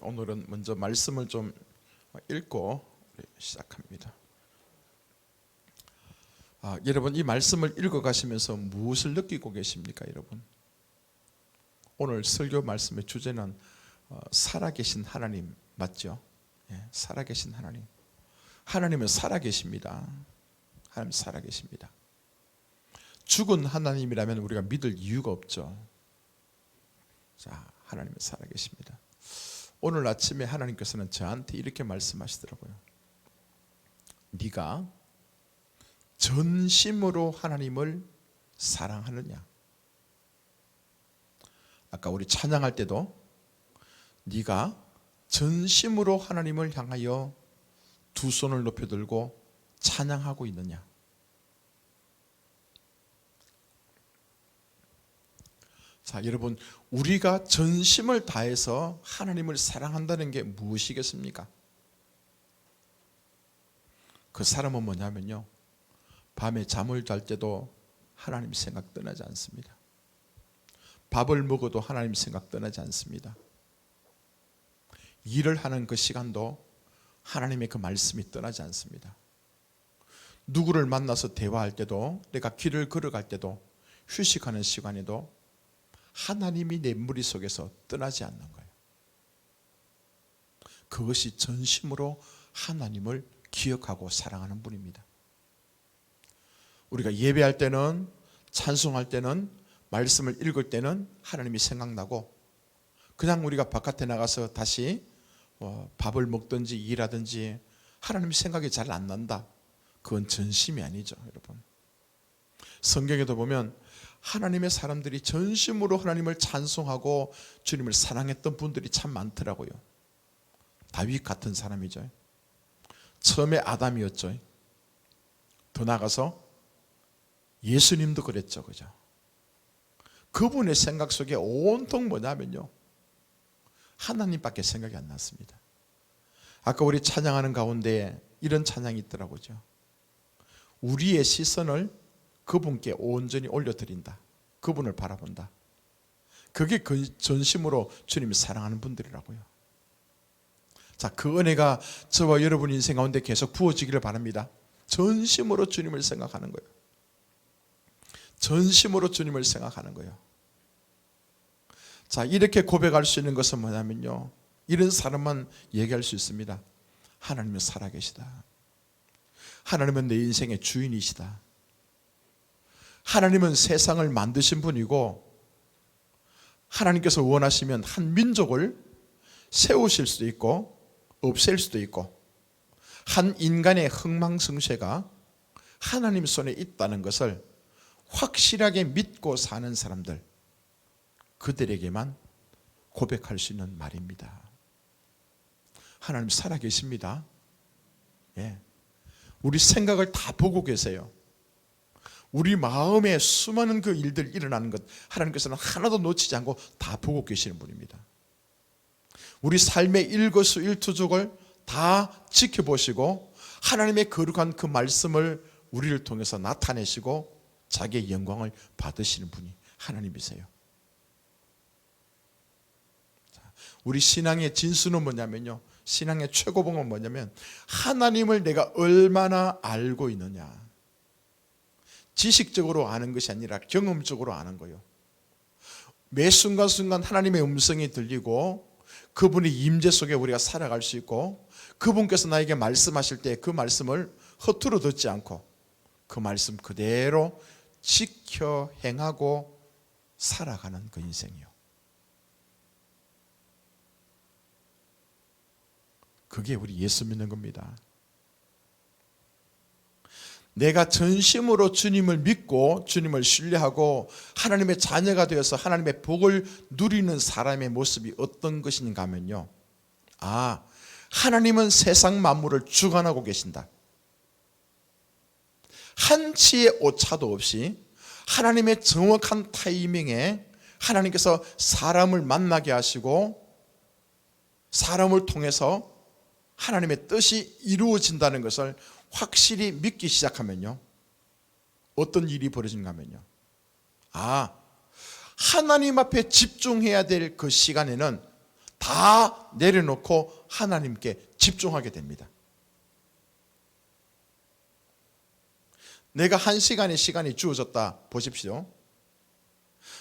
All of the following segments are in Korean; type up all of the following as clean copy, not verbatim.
오늘은 먼저 말씀을 좀 읽고 시작합니다. 여러분, 이 말씀을 읽어가시면서 무엇을 느끼고 계십니까? 여러분, 오늘 설교 말씀의 주제는 살아계신 하나님 맞죠? 살아계신 하나님. 하나님은 살아계십니다. 하나님 살아계십니다. 죽은 하나님이라면 우리가 믿을 이유가 없죠. 자, 하나님은 살아계십니다. 오늘 아침에 하나님께서는 저한테 이렇게 말씀하시더라고요. 네가 전심으로 하나님을 사랑하느냐? 아까 우리 찬양할 때도 네가 전심으로 하나님을 향하여 두 손을 높여 들고 찬양하고 있느냐? 자, 여러분, 우리가 전심을 다해서 하나님을 사랑한다는 게 무엇이겠습니까? 그 사람은 뭐냐면요, 밤에 잠을 잘 때도 하나님 생각 떠나지 않습니다. 밥을 먹어도 하나님 생각 떠나지 않습니다. 일을 하는 그 시간도 하나님의 그 말씀이 떠나지 않습니다. 누구를 만나서 대화할 때도, 내가 길을 걸어갈 때도, 휴식하는 시간에도 하나님이 내 머릿속에서 떠나지 않는 거예요. 그것이 전심으로 하나님을 기억하고 사랑하는 분입니다. 우리가 예배할 때는, 찬송할 때는, 말씀을 읽을 때는 하나님이 생각나고, 그냥 우리가 바깥에 나가서 다시 밥을 먹든지 일하든지 하나님 생각이 잘 안 난다. 그건 전심이 아니죠, 여러분. 성경에도 보면 하나님의 사람들이 전심으로 하나님을 찬송하고 주님을 사랑했던 분들이 참 많더라고요. 다윗 같은 사람이죠. 처음에 아담이었죠. 더 나아가서 예수님도 그랬죠, 그죠? 그분의 생각 속에 온통 뭐냐면요, 하나님밖에 생각이 안 났습니다. 아까 우리 찬양하는 가운데 이런 찬양이 있더라고요. 우리의 시선을 그분께 온전히 올려드린다. 그분을 바라본다. 그게 그 전심으로 주님을 사랑하는 분들이라고요. 자, 그 은혜가 저와 여러분 인생 가운데 계속 부어지기를 바랍니다. 전심으로 주님을 생각하는 거예요. 전심으로 주님을 생각하는 거예요. 자, 이렇게 고백할 수 있는 것은 뭐냐면요, 이런 사람만 얘기할 수 있습니다. 하나님은 살아계시다. 하나님은 내 인생의 주인이시다. 하나님은 세상을 만드신 분이고, 하나님께서 원하시면 한 민족을 세우실 수도 있고 없앨 수도 있고, 한 인간의 흥망성쇠가 하나님 손에 있다는 것을 확실하게 믿고 사는 사람들, 그들에게만 고백할 수 있는 말입니다. 하나님 살아계십니다. 우리 생각을 다 보고 계세요. 우리 마음에 수많은 그 일들이 일어나는 것, 하나님께서는 하나도 놓치지 않고 다 보고 계시는 분입니다. 우리 삶의 일거수일투족을 다 지켜보시고 하나님의 거룩한 그 말씀을 우리를 통해서 나타내시고 자기의 영광을 받으시는 분이 하나님이세요. 우리 신앙의 진수는 뭐냐면요, 신앙의 최고봉은 뭐냐면 하나님을 내가 얼마나 알고 있느냐. 지식적으로 아는 것이 아니라 경험적으로 아는 거예요. 매 순간순간 하나님의 음성이 들리고 그분의 임재 속에 우리가 살아갈 수 있고, 그분께서 나에게 말씀하실 때 그 말씀을 허투루 듣지 않고 그 말씀 그대로 지켜 행하고 살아가는 그 인생이요. 그게 우리 예수 믿는 겁니다. 내가 전심으로 주님을 믿고 주님을 신뢰하고 하나님의 자녀가 되어서 하나님의 복을 누리는 사람의 모습이 어떤 것인가 하면요, 하나님은 세상 만물을 주관하고 계신다. 한치의 오차도 없이 하나님의 정확한 타이밍에 하나님께서 사람을 만나게 하시고 사람을 통해서 하나님의 뜻이 이루어진다는 것을 확실히 믿기 시작하면요, 어떤 일이 벌어진가 하면요, 하나님 앞에 집중해야 될 그 시간에는 다 내려놓고 하나님께 집중하게 됩니다. 내가 1시간의 시간이 주어졌다 보십시오.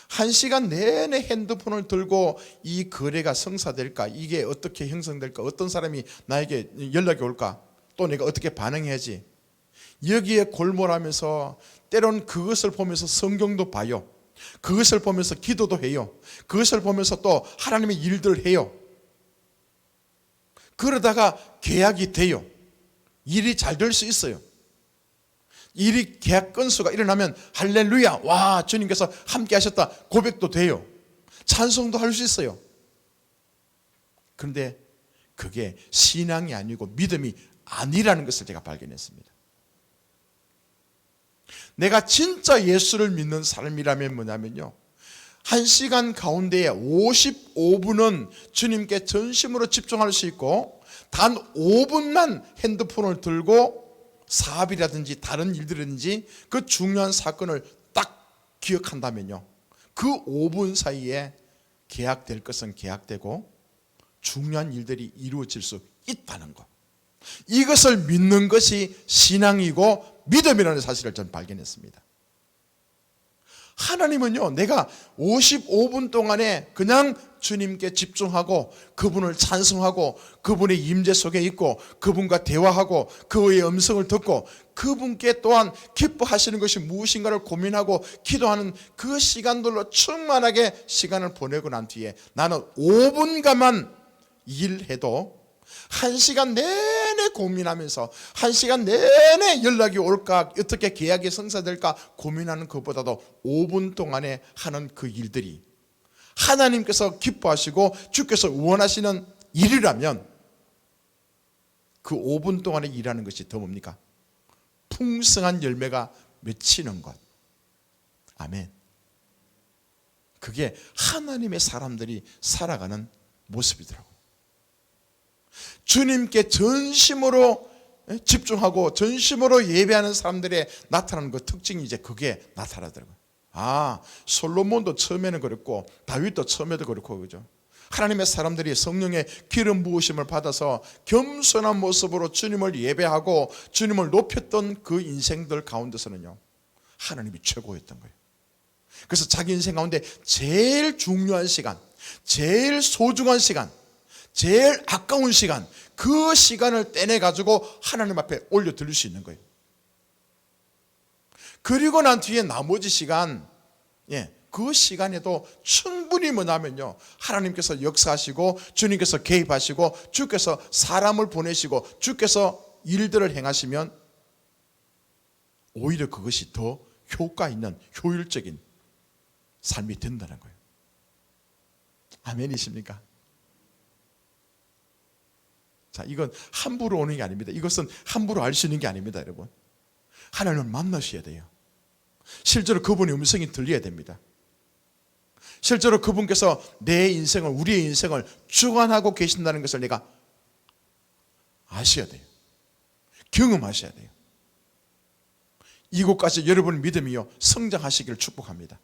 1시간 내내 핸드폰을 들고 이 거래가 성사될까? 이게 어떻게 형성될까? 어떤 사람이 나에게 연락이 올까? 또 내가 어떻게 반응해야지? 여기에 골몰하면서 때론 그것을 보면서 성경도 봐요. 그것을 보면서 기도도 해요. 그것을 보면서 또 하나님의 일들을 해요. 그러다가 계약이 돼요. 일이 잘 될 수 있어요. 일이 계약 건수가 일어나면 할렐루야, 와, 주님께서 함께 하셨다 고백도 돼요. 찬송도 할 수 있어요. 그런데 그게 신앙이 아니고 믿음이 아니라는 것을 제가 발견했습니다. 내가 진짜 예수를 믿는 삶이라면 뭐냐면요, 1시간 가운데에 55분은 주님께 전심으로 집중할 수 있고 단 5분만 핸드폰을 들고 사업이라든지 다른 일들이든지 그 중요한 사건을 딱 기억한다면요, 그 5분 사이에 계약될 것은 계약되고 중요한 일들이 이루어질 수 있다는 것, 이것을 믿는 것이 신앙이고 믿음이라는 사실을 저는 발견했습니다. 하나님은요, 내가 55분 동안에 그냥 주님께 집중하고 그분을 찬송하고 그분의 임재 속에 있고 그분과 대화하고 그의 음성을 듣고 그분께 또한 기뻐하시는 것이 무엇인가를 고민하고 기도하는 그 시간들로 충만하게 시간을 보내고 난 뒤에 나는 5분간만 일해도 1시간 내내 고민하면서 1시간 내내 연락이 올까, 어떻게 계약이 성사될까 고민하는 것보다도 5분 동안에 하는 그 일들이 하나님께서 기뻐하시고 주께서 원하시는 일이라면 그 5분 동안에 일하는 것이 더 뭡니까? 풍성한 열매가 맺히는 것. 아멘. 그게 하나님의 사람들이 살아가는 모습이더라고요. 주님께 전심으로 집중하고 전심으로 예배하는 사람들의 나타나는 그 특징이 이제 그게 나타나더라고요. 아, 솔로몬도 처음에는 그랬고 다윗도 처음에도 그렇고, 그죠? 하나님의 사람들이 성령의 기름 부으심을 받아서 겸손한 모습으로 주님을 예배하고 주님을 높였던 그 인생들 가운데서는요, 하나님이 최고였던 거예요. 그래서 자기 인생 가운데 제일 중요한 시간, 제일 소중한 시간, 제일 아까운 시간, 그 시간을 떼내가지고 하나님 앞에 올려드릴 수 있는 거예요. 그리고 난 뒤에 나머지 시간, 그 시간에도 충분히 뭐냐면요, 하나님께서 역사하시고 주님께서 개입하시고 주께서 사람을 보내시고 주께서 일들을 행하시면 오히려 그것이 더 효과 있는 효율적인 삶이 된다는 거예요. 아멘이십니까? 자, 이건 함부로 오는 게 아닙니다. 이것은 함부로 알 수 있는 게 아닙니다, 여러분. 하나님을 만나셔야 돼요. 실제로 그분의 음성이 들려야 됩니다. 실제로 그분께서 내 인생을, 우리의 인생을 주관하고 계신다는 것을 내가 아셔야 돼요. 경험하셔야 돼요. 이곳까지 여러분 믿음이요, 성장하시기를 축복합니다.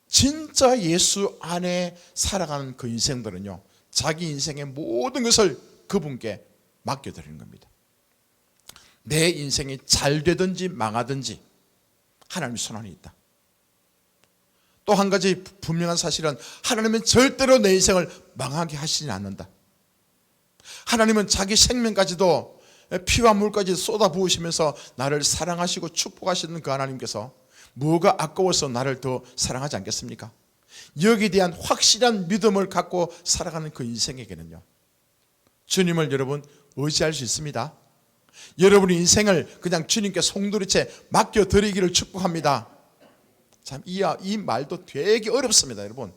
진짜 예수 안에 살아가는 그 인생들은요, 자기 인생의 모든 것을 그분께 맡겨드리는 겁니다. 내 인생이 잘 되든지 망하든지 하나님의 손안에 있다. 또 한 가지 분명한 사실은 하나님은 절대로 내 인생을 망하게 하시지 않는다. 하나님은 자기 생명까지도 피와 물까지 쏟아부으시면서 나를 사랑하시고 축복하시는 그 하나님께서 뭐가 아까워서 나를 더 사랑하지 않겠습니까? 여기에 대한 확실한 믿음을 갖고 살아가는 그 인생에게는요, 주님을 여러분 의지할 수 있습니다. 여러분의 인생을 그냥 주님께 송두리째 맡겨드리기를 축복합니다. 참, 이 말도 되게 어렵습니다, 여러분.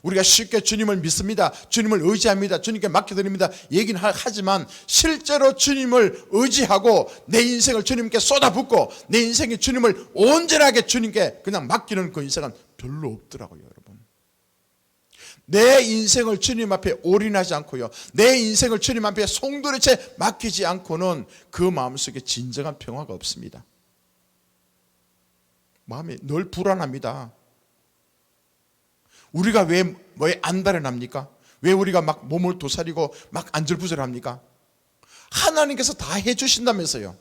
우리가 쉽게 주님을 믿습니다, 주님을 의지합니다, 주님께 맡겨드립니다 얘기는 하지만 실제로 주님을 의지하고 내 인생을 주님께 쏟아붓고 내 인생이 주님을 온전하게 주님께 그냥 맡기는 그 인생은 별로 없더라고요, 여러분. 내 인생을 주님 앞에 올인하지 않고요, 내 인생을 주님 앞에 송두리째 맡기지 않고는 그 마음속에 진정한 평화가 없습니다. 마음이 늘 불안합니다. 우리가 왜 안달해납니까? 왜 우리가 막 몸을 도사리고 막 안절부절합니까? 하나님께서 다 해주신다면서요.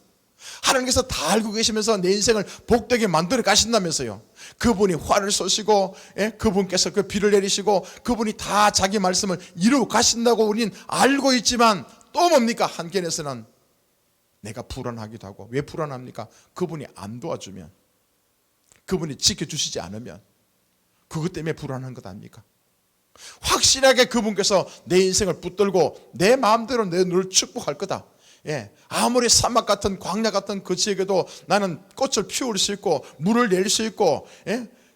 하나님께서 다 알고 계시면서 내 인생을 복되게 만들어 가신다면서요. 그분이 화를 쏘시고, 그분께서 그 비를 내리시고, 그분이 다 자기 말씀을 이루어 가신다고 우리는 알고 있지만, 또 뭡니까? 한켠에서는 내가 불안하기도 하고. 왜 불안합니까? 그분이 안 도와주면, 그분이 지켜주시지 않으면 그것 때문에 불안한 것 아닙니까? 확실하게 그분께서 내 인생을 붙들고 내 마음대로 너를 축복할 거다. 아무리 사막 같은 광야 같은 그 지역에도 나는 꽃을 피울 수 있고 물을 낼 수 있고,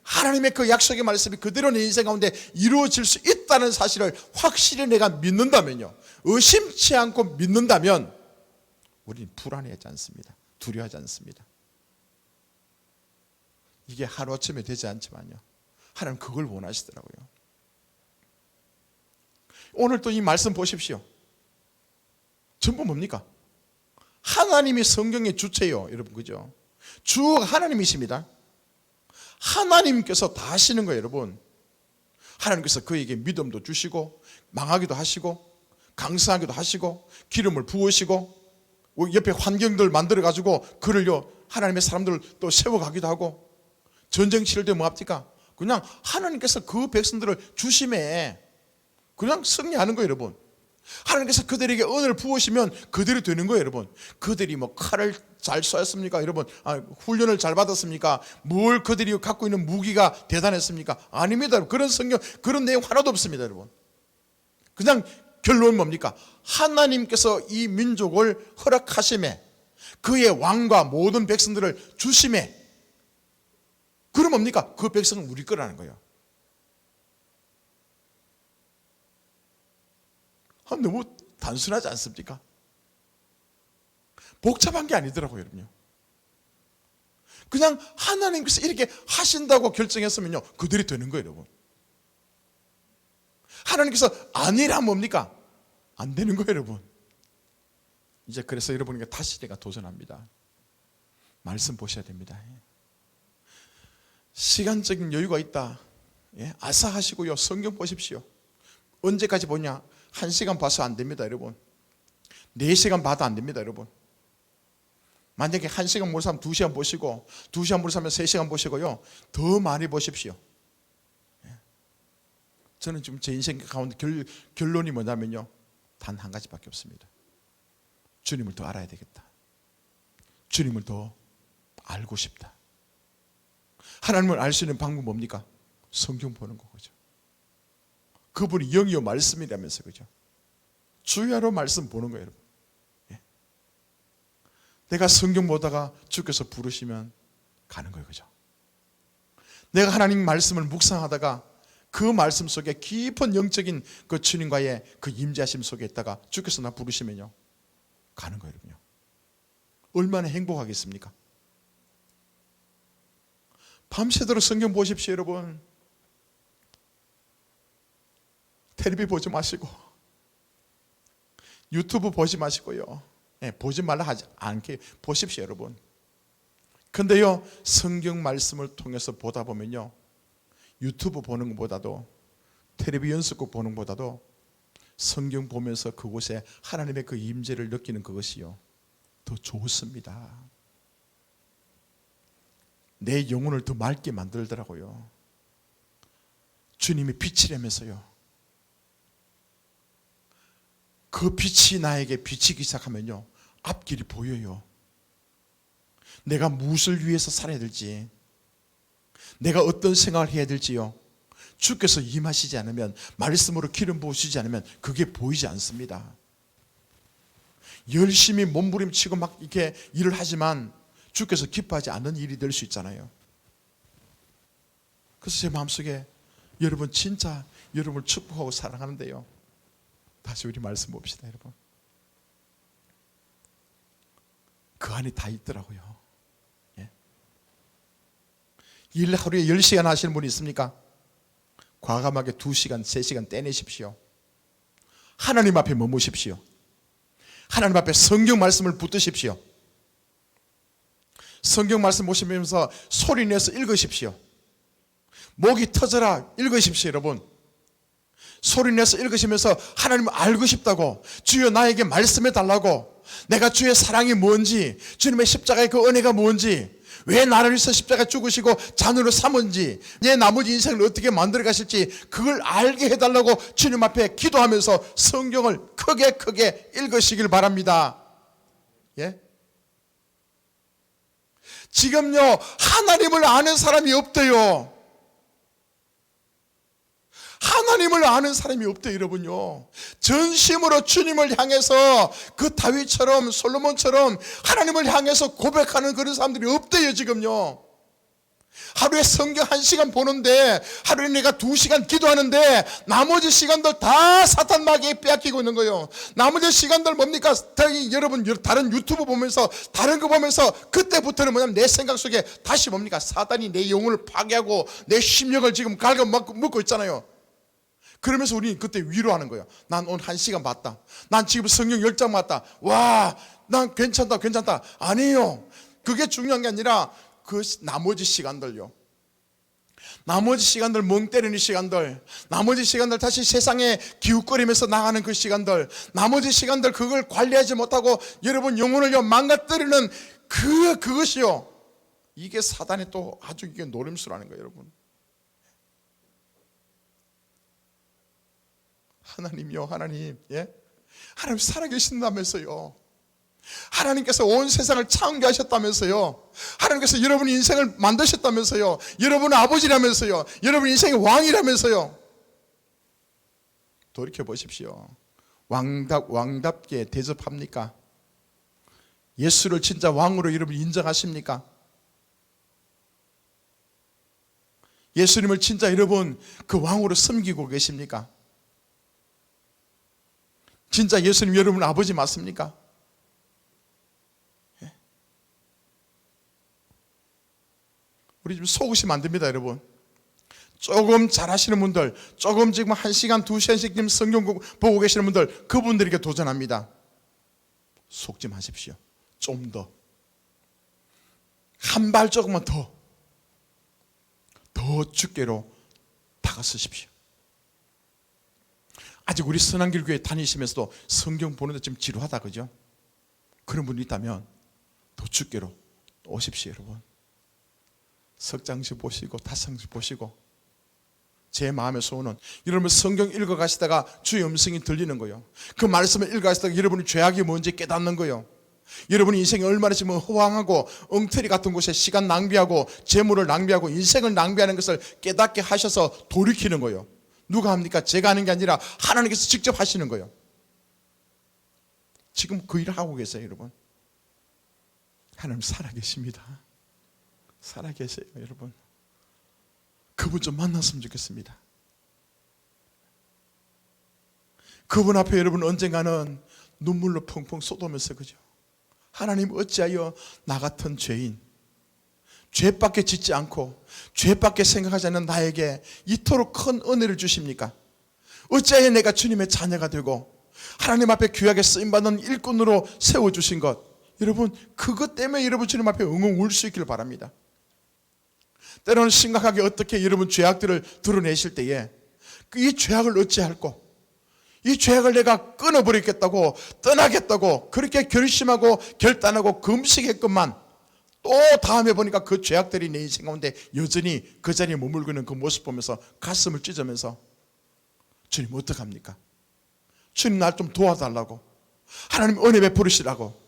하나님의 그 약속의 말씀이 그대로 내 인생 가운데 이루어질 수 있다는 사실을 확실히 내가 믿는다면요, 의심치 않고 믿는다면 우리는 불안해하지 않습니다. 두려워하지 않습니다. 이게 하루아침에 되지 않지만요, 하나님 그걸 원하시더라고요. 오늘 또 이 말씀 보십시오. 전부 뭡니까? 하나님이 성경의 주체요, 여러분, 그죠? 주가 하나님이십니다. 하나님께서 다 하시는 거예요, 여러분. 하나님께서 그에게 믿음도 주시고 망하기도 하시고 강성하기도 하시고 기름을 부으시고 옆에 환경들 만들어 가지고 그를요 하나님의 사람들을 또 세워가기도 하고, 전쟁 치를 때 뭐 합니까? 그냥 하나님께서 그 백성들을 주심에 그냥 승리하는 거예요, 여러분. 하나님께서 그들에게 은혜를 부으시면 그들이 되는 거예요, 여러분. 그들이 뭐 칼을 잘 쏘았습니까, 여러분? 훈련을 잘 받았습니까? 뭘 그들이 갖고 있는 무기가 대단했습니까? 아닙니다. 그런 성경, 그런 내용 하나도 없습니다, 여러분. 그냥 결론은 뭡니까? 하나님께서 이 민족을 허락하심에, 그의 왕과 모든 백성들을 주심에, 그럼 뭡니까? 그 백성은 우리 거라는 거예요. 너무 단순하지 않습니까? 복잡한 게 아니더라고요, 여러분요. 그냥 하나님께서 이렇게 하신다고 결정했으면요, 그들이 되는 거예요, 여러분. 하나님께서 아니라면 뭡니까? 안 되는 거예요, 여러분. 이제 그래서 여러분에게 다시 내가 도전합니다. 말씀 보셔야 됩니다. 시간적인 여유가 있다, 아사하시고요, 성경 보십시오. 언제까지 보냐? 1시간 봐서 안 됩니다, 여러분. 4시간 봐도 안 됩니다, 여러분. 만약에 1시간 못 사면 2시간 보시고, 2시간 못 사면 3시간 보시고요, 더 많이 보십시오. 저는 지금 제 인생 가운데 결론이 뭐냐면요, 단 한 가지밖에 없습니다. 주님을 더 알아야 되겠다. 주님을 더 알고 싶다. 하나님을 알 수 있는 방법은 뭡니까? 성경 보는 거죠. 그분이 영이요 말씀이라면서, 그죠? 주야로 말씀 보는 거예요, 여러분. 내가 성경 보다가 주께서 부르시면 가는 거예요, 그죠? 내가 하나님 말씀을 묵상하다가 그 말씀 속에 깊은 영적인 그 주님과의 그 임재하심 속에 있다가 주께서 나 부르시면요, 가는 거예요, 여러분요. 얼마나 행복하겠습니까? 밤새도록 성경 보십시오, 여러분. 텔레비 보지 마시고 유튜브 보지 마시고요, 보지 말라 하지 않게 보십시오, 여러분. 근데요, 성경 말씀을 통해서 보다 보면요, 유튜브 보는 것보다도, 텔레비 연습곡 보는 것보다도 성경 보면서 그곳에 하나님의 그 임재를 느끼는 그것이요 더 좋습니다. 내 영혼을 더 맑게 만들더라고요. 주님이 빛이라면서요. 그 빛이 나에게 비치기 시작하면요, 앞길이 보여요. 내가 무엇을 위해서 살아야 될지, 내가 어떤 생각을 해야 될지요, 주께서 임하시지 않으면, 말씀으로 기름 부으시지 않으면 그게 보이지 않습니다. 열심히 몸부림치고 막 이렇게 일을 하지만 주께서 기뻐하지 않는 일이 될 수 있잖아요. 그래서 제 마음속에 여러분, 진짜 여러분을 축복하고 사랑하는데요, 다시 우리 말씀 봅시다, 여러분. 그 안에 다 있더라고요. 일 하루에 10시간 하시는 분이 있습니까? 과감하게 2시간, 3시간 떼내십시오. 하나님 앞에 머무십시오. 하나님 앞에 성경 말씀을 붙드십시오. 성경 말씀 보시면서 소리내서 읽으십시오. 목이 터져라 읽으십시오, 여러분. 소리내서 읽으시면서 하나님을 알고 싶다고, 주여 나에게 말씀해 달라고, 내가 주의 사랑이 뭔지, 주님의 십자가의 그 은혜가 뭔지, 왜 나를 위해서 십자가 죽으시고 잔으로 삼은지, 내 나머지 인생을 어떻게 만들어 가실지 그걸 알게 해달라고 주님 앞에 기도하면서 성경을 크게 읽으시길 바랍니다. 예? 지금요, 하나님을 아는 사람이 없대요. 하나님을 아는 사람이 없대요, 여러분요. 전심으로 주님을 향해서 그 다윗처럼 솔로몬처럼 하나님을 향해서 고백하는 그런 사람들이 없대요, 지금요. 하루에 성경 1시간 보는데, 하루에 내가 2시간 기도하는데, 나머지 시간들 다 사탄 마귀에 빼앗기고 있는 거예요. 나머지 시간들 뭡니까? 여러분, 다른 유튜브 보면서, 다른 거 보면서, 그때부터는 뭐냐면 내 생각 속에 다시 뭡니까? 사단이 내 영혼을 파괴하고, 내 심령을 지금 갉아먹고 있잖아요. 그러면서 우리는 그때 위로하는 거예요. 난 오늘 1시간 봤다. 난 지금 성경 10장 봤다. 와, 난 괜찮다. 아니에요. 그게 중요한 게 아니라 그 나머지 시간들요. 나머지 시간들, 멍 때리는 시간들, 나머지 시간들 다시 세상에 기웃거리면서 나가는 그 시간들, 나머지 시간들 그걸 관리하지 못하고 여러분 영혼을요 망가뜨리는 그것이요. 이게 사단의 또 아주 이게 노림수라는 거예요, 여러분. 하나님이요, 하나님, 예? 하나님 살아계신다면서요. 하나님께서 온 세상을 창조하셨다면서요. 하나님께서 여러분 인생을 만드셨다면서요. 여러분은 아버지라면서요. 여러분 인생의 왕이라면서요. 돌이켜 보십시오. 왕답게 대접합니까? 예수를 진짜 왕으로 여러분 인정하십니까? 예수님을 진짜 여러분 그 왕으로 섬기고 계십니까? 진짜 예수님 여러분 아버지 맞습니까? 예. 우리 좀 속으시면 안 됩니다, 여러분. 조금 잘하시는 분들, 조금 지금 1시간, 2시간씩 성경 보고 계시는 분들, 그분들에게 도전합니다. 속지 마십시오. 좀 더. 한 발조금만 더 주께로 다가서십시오. 아직 우리 선한길 교회 다니시면서도 성경 보는데 좀 지루하다, 그죠? 그런 분이 있다면 더 주께로 오십시오, 여러분. 석장씩 보시고 다상씩 보시고. 제 마음의 소원은 여러분 성경 읽어가시다가 주의 음성이 들리는 거예요. 그 말씀을 읽어가시다가 여러분이 죄악이 뭔지 깨닫는 거예요. 여러분이 인생이 얼마나 지금 허황하고 엉터리 같은 곳에 시간 낭비하고 재물을 낭비하고 인생을 낭비하는 것을 깨닫게 하셔서 돌이키는 거예요. 누가 합니까? 제가 하는 게 아니라 하나님께서 직접 하시는 거예요. 지금 그 일을 하고 계세요, 여러분. 하나님 살아계십니다. 살아계세요, 여러분. 그분 좀 만났으면 좋겠습니다. 그분 앞에 여러분 언젠가는 눈물로 펑펑 쏟으면서, 그죠? 하나님 어찌하여 나 같은 죄인, 죄밖에 짓지 않고 죄밖에 생각하지 않는 나에게 이토록 큰 은혜를 주십니까? 어찌하여 내가 주님의 자녀가 되고 하나님 앞에 귀하게 쓰임받는 일꾼으로 세워주신 것, 여러분 그것 때문에 여러분 주님 앞에 엉엉 울 수 있기를 바랍니다. 때로는 심각하게 어떻게 여러분 죄악들을 드러내실 때에 이 죄악을 어찌할꼬, 이 죄악을 내가 끊어버리겠다고 떠나겠다고 그렇게 결심하고 결단하고 금식했건만 또 다음에 보니까 그 죄악들이 내 인생 가운데 여전히 그 자리에 머물고 있는 그 모습 보면서 가슴을 찢으면서 주님 어떡합니까? 주님 날 좀 도와달라고, 하나님 은혜 베풀으시라고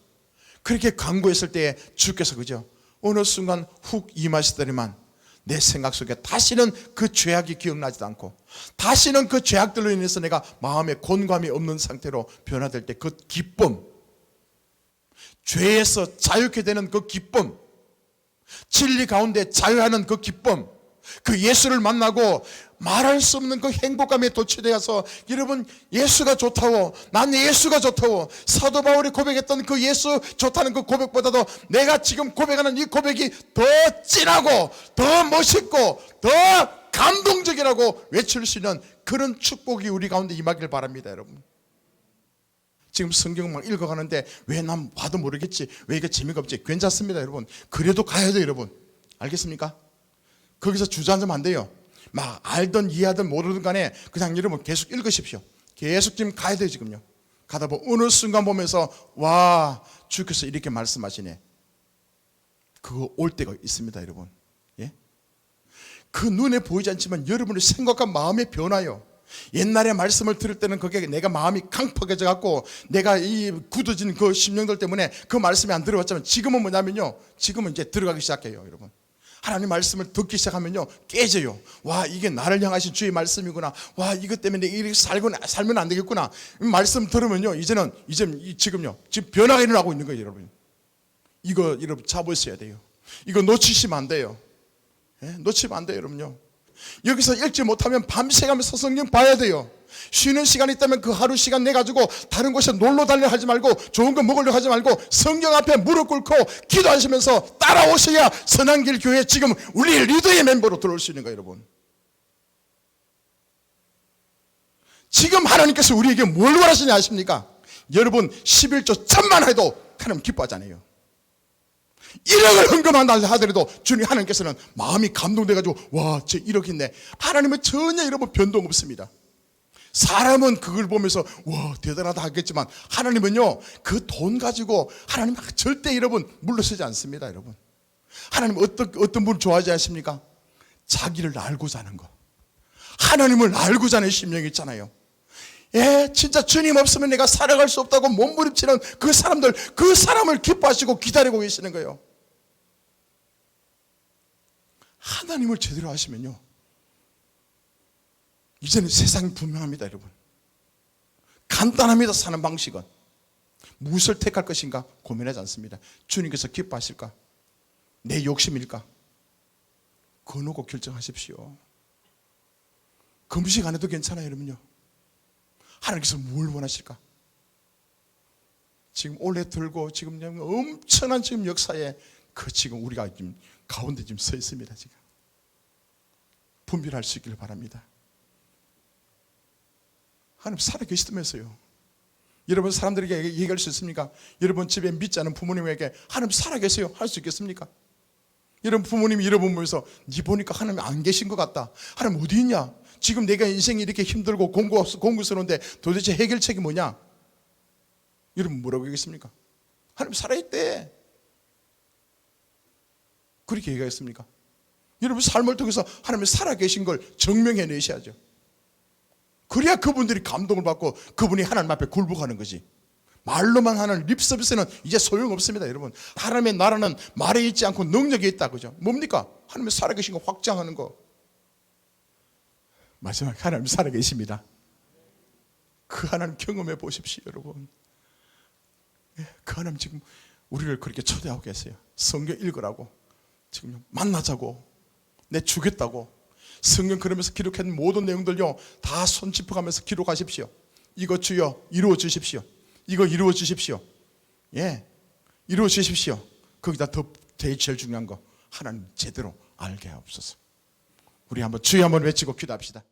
그렇게 간구했을 때에 주께서, 그죠? 어느 순간 훅 임하시더니만 내 생각 속에 다시는 그 죄악이 기억나지도 않고 다시는 그 죄악들로 인해서 내가 마음에 곤감이 없는 상태로 변화될 때 그 기쁨, 죄에서 자유케 되는 그 기쁨, 진리 가운데 자유하는 그 기쁨, 그 예수를 만나고 말할 수 없는 그 행복감에 도취되어서 여러분 예수가 좋다고, 난 예수가 좋다고, 사도 바울이 고백했던 그 예수 좋다는 그 고백보다도 내가 지금 고백하는 이 고백이 더 진하고 더 멋있고 더 감동적이라고 외칠 수 있는 그런 축복이 우리 가운데 임하길 바랍니다, 여러분. 지금 성경 막 읽어가는데 왜 난 봐도 모르겠지, 왜 이게 재미가 없지? 괜찮습니다, 여러분. 그래도 가야 돼요, 여러분. 알겠습니까? 거기서 주저앉으면 안 돼요. 막 알든 이해하든 모르든 간에 그냥 여러분 계속 읽으십시오. 계속 지금 가야 돼요. 지금요. 가다 보면 어느 순간 보면서 와, 주께서 이렇게 말씀하시네. 그거 올 때가 있습니다, 여러분. 예? 그 눈에 보이지 않지만 여러분의 생각과 마음의 변화요. 옛날에 말씀을 들을 때는 그게 내가 마음이 강팍해져 갖고 내가 이 굳어진 그 심령들 때문에 그 말씀이 안 들어왔지만 지금은 뭐냐면요, 지금은 이제 들어가기 시작해요. 여러분, 하나님 말씀을 듣기 시작하면요 깨져요. 와, 이게 나를 향하신 주의 말씀이구나. 와, 이것 때문에 이렇게 살면 안 되겠구나. 말씀 들으면요 지금요 지금 변화가 일어나고 있는 거예요. 여러분, 이거 여러분 잡으셔야 돼요. 이거 놓치시면 안 돼요. 예? 놓치면 안 돼요. 여러분요, 여기서 읽지 못하면 밤새가면서 성경 봐야 돼요. 쉬는 시간이 있다면 그 하루 시간 내가지고 다른 곳에 놀러 다니려 하지 말고 좋은 거 먹으려 하지 말고 성경 앞에 무릎 꿇고 기도하시면서 따라오셔야 선한길 교회 지금 우리 리더의 멤버로 들어올 수 있는 거예요. 여러분, 지금 하나님께서 우리에게 뭘 원하시냐 아십니까? 여러분 11조 천만 해도 하나님 기뻐하잖아요. 1억을 헌금한다 하더라도 주님 하나님께서는 마음이 감동돼가지고 와, 저 1억 있네. 하나님은 전혀 여러분 변동 없습니다. 사람은 그걸 보면서 와, 대단하다 하겠지만 하나님은요 그 돈 가지고 하나님 절대 여러분 물러서지 않습니다. 여러분, 하나님 어떤 분 좋아하지 않습니까? 자기를 알고자 하는 거. 하나님을 알고자 하는 심령이 있잖아요. 예, 진짜 주님 없으면 내가 살아갈 수 없다고 몸부림치는 그 사람들, 그 사람을 기뻐하시고 기다리고 계시는 거예요. 하나님을 제대로 하시면요 이제는 세상이 분명합니다. 여러분, 간단합니다. 사는 방식은 무엇을 택할 것인가 고민하지 않습니다. 주님께서 기뻐하실까? 내 욕심일까? 그거 놓고 결정하십시오. 금식 안 해도 괜찮아요. 여러분요, 하나님께서 뭘 원하실까? 지금 올해 들고 지금 엄청난 지금 역사에 그 지금 우리가 지금 가운데 지금 서 있습니다. 지금 분별할 수 있기를 바랍니다. 하나님 살아 계시다면서요. 여러분 사람들에게 얘기할 수 있습니까? 여러분 집에 믿지 않은 부모님에게 하나님 살아 계세요 할 수 있겠습니까? 여러분 부모님이 잃어보면서 네 보니까 하나님 안 계신 것 같다. 하나님 어디 있냐? 지금 내가 인생이 이렇게 힘들고 공고스러운데 도대체 해결책이 뭐냐? 여러분 뭐라고 얘기했습니까? 하나님 살아있대. 그렇게 얘기했습니까? 여러분 삶을 통해서 하나님이 살아계신 걸 증명해내셔야죠. 그래야 그분들이 감동을 받고 그분이 하나님 앞에 굴복하는 거지. 말로만 하는 립서비스는 이제 소용없습니다. 여러분, 하나님의 나라는 말에 있지 않고 능력에 있다. 그죠? 뭡니까? 하나님이 살아계신 거 확장하는 거. 마지막에 하나님 살아계십니다. 그 하나님 경험해 보십시오. 여러분, 그 하나님 지금 우리를 그렇게 초대하고 계세요. 성경 읽으라고, 지금 만나자고, 내 주겠다고. 성경 그러면서 기록한 모든 내용들요 다 손짚어가면서 기록하십시오. 이거 주여 이루어 주십시오. 이거 이루어 주십시오. 예, 이루어 주십시오. 거기다 더 제일 중요한 거, 하나님 제대로 알게 하옵소서. 우리 한번 주여 한번 외치고 기도합시다.